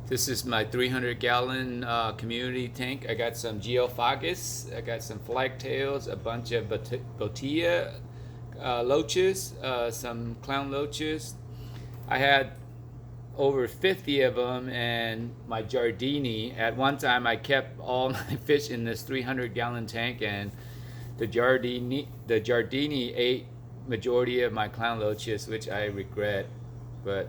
This is my 300-gallon community tank. I got some geophagus, I got some flagtails, a bunch of botilla loaches, some clown loaches. I had over 50 of them, and my giardini. At one time, I kept all my fish in this 300-gallon tank, and the giardini ate majority of my clown loaches, which I regret. But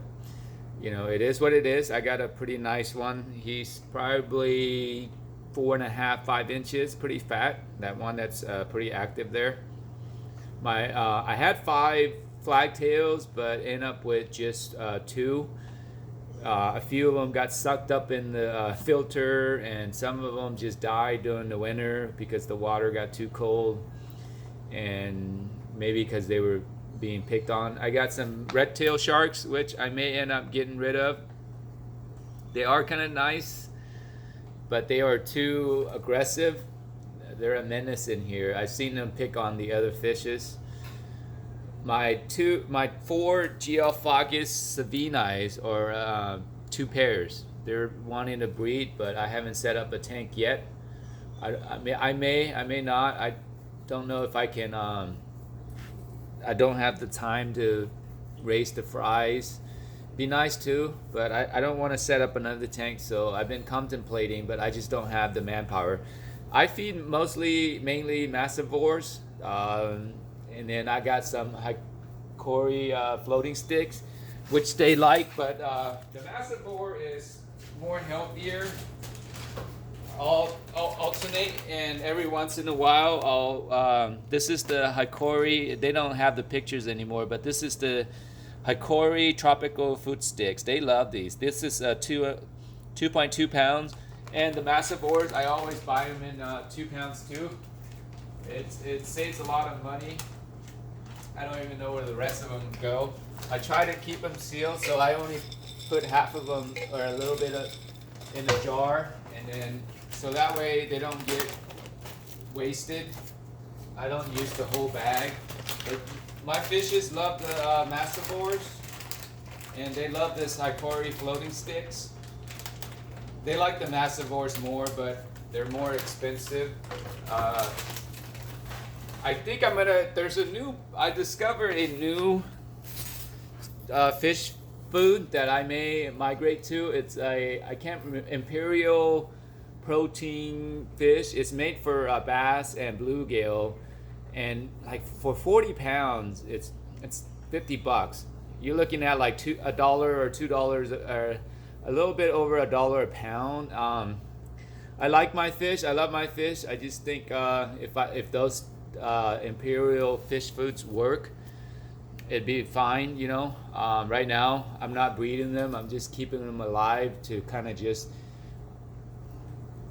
you know, it is what it is. I got a pretty nice one. He's probably 4.5, 5 inches, pretty fat. That one that's pretty active there. I had 5 flagtails, but end up with just 2. A few of them got sucked up in the filter, and some of them just died during the winter because the water got too cold, and maybe because they were being picked on. I got some red tail sharks, which I may end up getting rid of. They are kind of nice, but they are too aggressive. They're a menace in here. I've seen them pick on the other fishes. My 4 geophagus savinais, or 2 pairs. They're wanting to breed, but I haven't set up a tank yet. I may not. I don't know if I can. I don't have the time to raise the fries. Be nice too, but I don't want to set up another tank, so I've been contemplating, but I just don't have the manpower. I feed mainly massivores, and then I got some hikori floating sticks, which they like, but the massivore is more healthier. I'll alternate, and every once in a while this is the hikori. They don't have the pictures anymore, but this is the hikori tropical food sticks. They love these. This is 2.2 pounds, and the massivores, I always buy them in 2 pounds too. It saves a lot of money. I don't even know where the rest of them go. I try to keep them sealed, so I only put half of them or a little bit in a jar, and then so that way they don't get wasted. I don't use the whole bag. But my fishes love the massivores, and they love this hikori floating sticks. They like the massivores more, but they're more expensive. I think I discovered a new fish food that I may migrate to. It's imperial protein fish. It's made for bass and bluegill, and like for 40 pounds, it's $50. You're looking at like $1 or $2, or a little bit over $1 a pound. I like my fish. I love my fish. I just think if those imperial fish foods work, it'd be fine. You know, right now I'm not breeding them. I'm just keeping them alive to kind of just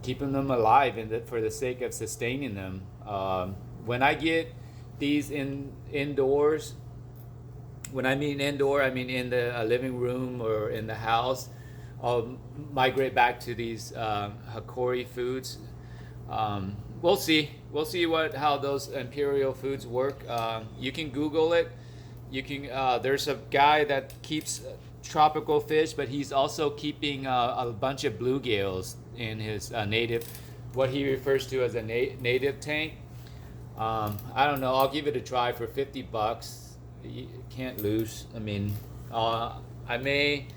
keeping them alive, and for the sake of sustaining them. When I get these indoors, when I mean indoor, I mean in the living room or in the house, I'll migrate back to these hikori foods. We'll see how those imperial foods work. You can Google it. You can. There's a guy that keeps tropical fish, but he's also keeping a bunch of bluegills in his what he refers to as a native tank. I don't know. I'll give it a try for $50. You can't lose. I mean, I may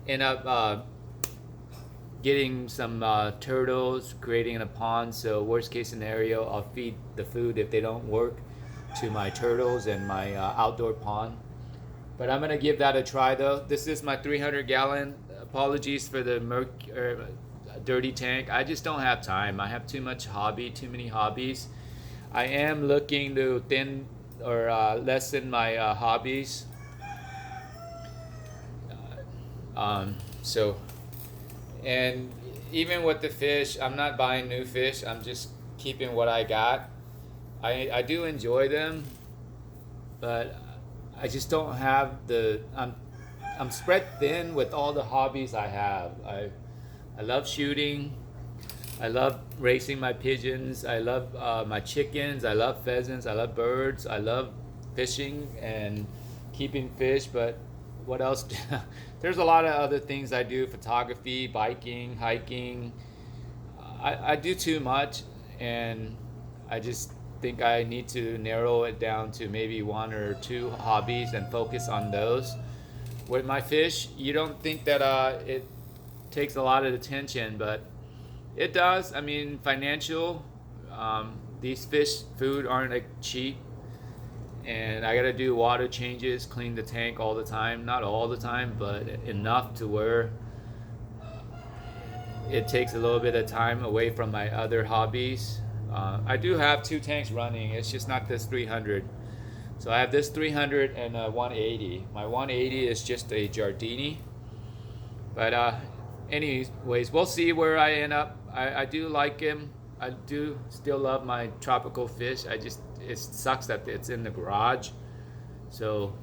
end up getting some turtles, creating a pond. So worst case scenario, I'll feed the food if they don't work to my turtles and my outdoor pond. But I'm gonna give that a try though. This is my 300-gallon. Apologies for the dirty tank. I just don't have time. I have too many hobbies. I am looking to thin or lessen my hobbies. So, and even with the fish, I'm not buying new fish. I'm just keeping what I got. I do enjoy them, but I just don't have I'm spread thin with all the hobbies I have. I love shooting. I love racing my pigeons. I love my chickens. I love pheasants. I love birds. I love fishing and keeping fish. But what else? There's a lot of other things I do: photography, biking, hiking. I do too much, and I just think I need to narrow it down to maybe one or two hobbies and focus on those. With my fish, you don't think that it takes a lot of attention, but it does. I mean, financial. These fish food aren't like cheap, and I gotta do water changes, clean the tank all the time. Not all the time, but enough to where it takes a little bit of time away from my other hobbies. I do have two tanks running. It's just not this 300. So I have this 300 and a 180. My 180 is just a Giardini. But anyways, we'll see where I end up. I do like him. I do still love my tropical fish. It sucks that it's in the garage. So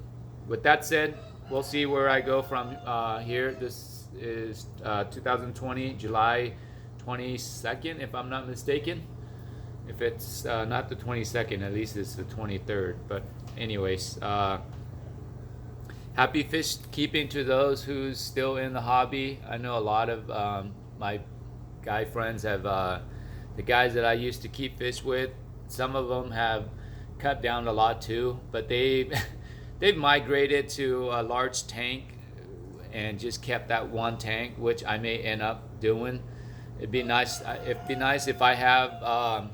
with that said, we'll see where I go from here. This is 2020, July 22nd, if I'm not mistaken. If it's not the 22nd, at least it's the 23rd. But anyways, happy fish keeping to those who's still in the hobby. I know a lot of my guy friends have, the guys that I used to keep fish with, some of them have cut down a lot too, but they've migrated to a large tank and just kept that one tank, which I may end up doing. It'd be nice if I have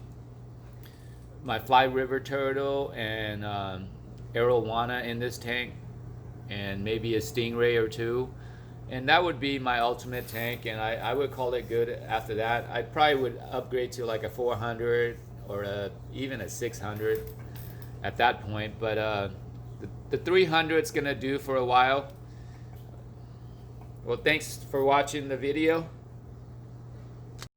my fly river turtle and arowana in this tank, and maybe a stingray or two, and that would be my ultimate tank, and I would call it good after that. I probably would upgrade to like a 400 or even a 600 at that point, but the 300 is gonna do for a while. Well, thanks for watching the video.